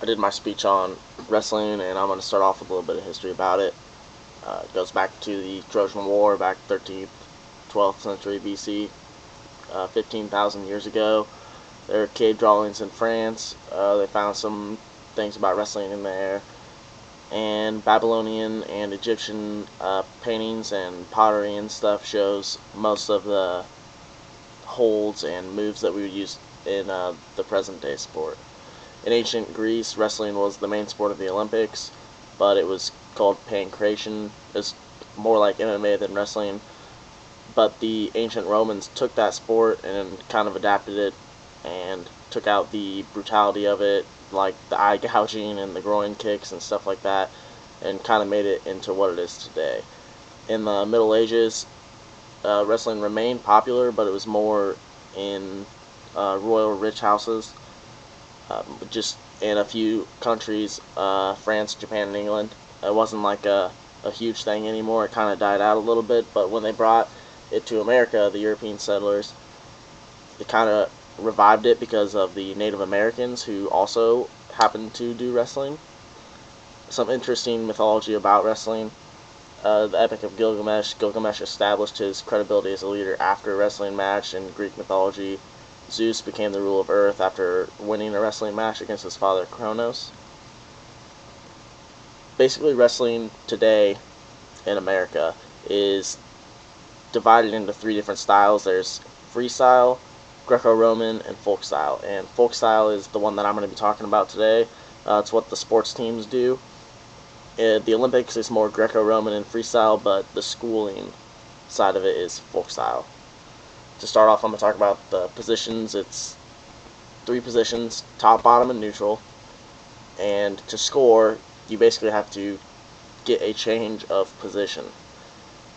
did my speech on wrestling, and I'm going to start off with a little bit of history about it. It goes back to the Trojan War, back 13th, 12th century BC, 15,000 years ago. There are cave dwellings in France. They found some things about wrestling in there, and Babylonian and Egyptian paintings and pottery and stuff shows most of the holds and moves that we would use in the present day sport. In ancient Greece, wrestling was the main sport of the Olympics, but it was called pankration. It's more like MMA than wrestling. But the ancient Romans took that sport and kind of adapted it and took out the brutality of it, like the eye gouging and the groin kicks and stuff like that, and kind of made it into what it is today. In the Middle Ages, wrestling remained popular, but it was more in royal rich houses, just in a few countries, France, Japan, and England. It wasn't like a huge thing anymore. It kind of died out a little bit, but when they brought it to America, the European settlers, it kind of revived it because of the Native Americans who also happened to do wrestling. Some interesting mythology about wrestling. The Epic of Gilgamesh. Gilgamesh established his credibility as a leader after a wrestling match. In Greek mythology, Zeus became the ruler of Earth after winning a wrestling match against his father Kronos. Basically, wrestling today in America is divided into three different styles. There's freestyle, Greco-Roman, and folk style. And folk style is the one that I'm going to be talking about today. It's what the sports teams do. The Olympics is more Greco-Roman and freestyle, but the schooling side of it is folk style. To start off, I'm going to talk about the positions. It's three positions: top, bottom, and neutral. And to score, you basically have to get a change of position.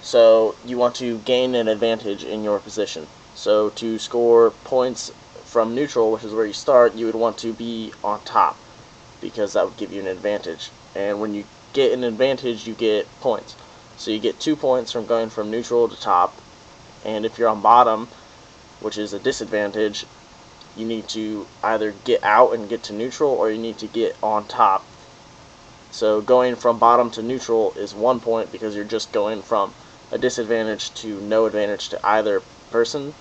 So you want to gain an advantage in your position. So to score points from neutral, which is where you start, you would want to be on top, because that would give you an advantage. And when you get an advantage, you get points. So you get 2 points from going from neutral to top. And if you're on bottom, which is a disadvantage, you need to either get out and get to neutral, or you need to get on top. So going from bottom to neutral is 1 point, because you're just going from a disadvantage to no advantage to either person.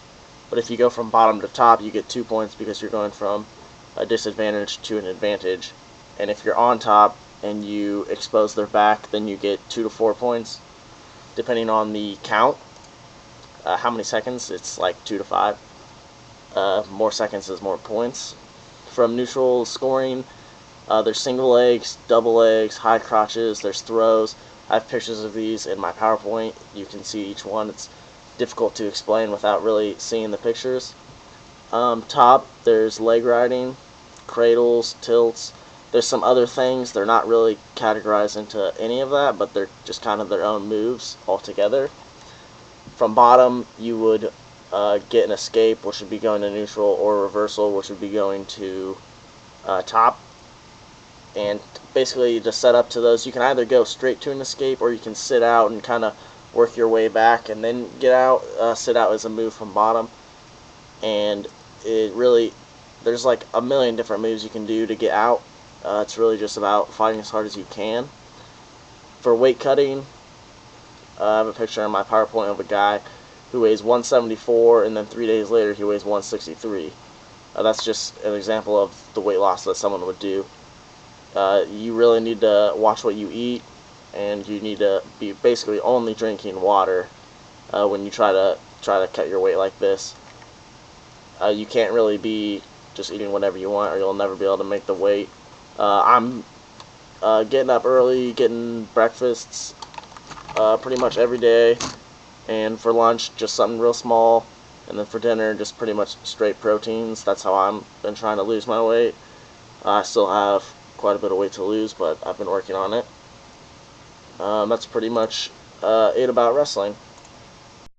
But if you go from bottom to top, you get 2 points, because you're going from a disadvantage to an advantage. And if you're on top and you expose their back, then you get 2 to 4 points, depending on the count. How many seconds? It's like 2 to 5. More seconds is more points. From neutral scoring, there's single legs, double legs, high crotches, there's throws. I have pictures of these in my PowerPoint. You can see each one. It's difficult to explain without really seeing the pictures. Top, there's leg riding, cradles, tilts. There's some other things. They're not really categorized into any of that, but they're just kind of their own moves altogether. From bottom, you would get an escape, which would be going to neutral, or reversal, which would be going to top. And basically, to set up to those, you can either go straight to an escape, or you can sit out and kind of work your way back and then get out. Sit out is a move from bottom. And it really, there's like a million different moves you can do to get out. It's really just about fighting as hard as you can. For weight cutting, I have a picture in my PowerPoint of a guy who weighs 174, and then 3 days later he weighs 163. That's just an example of the weight loss that someone would do. You really need to watch what you eat, and you need to be basically only drinking water when you try to cut your weight like this. You can't really be just eating whatever you want, or you'll never be able to make the weight. I'm getting up early, getting breakfasts pretty much every day, and for lunch just something real small, and then for dinner just pretty much straight proteins. That's how I've been trying to lose my weight. I still have quite a bit of weight to lose, but I've been working on it. That's pretty much it about wrestling.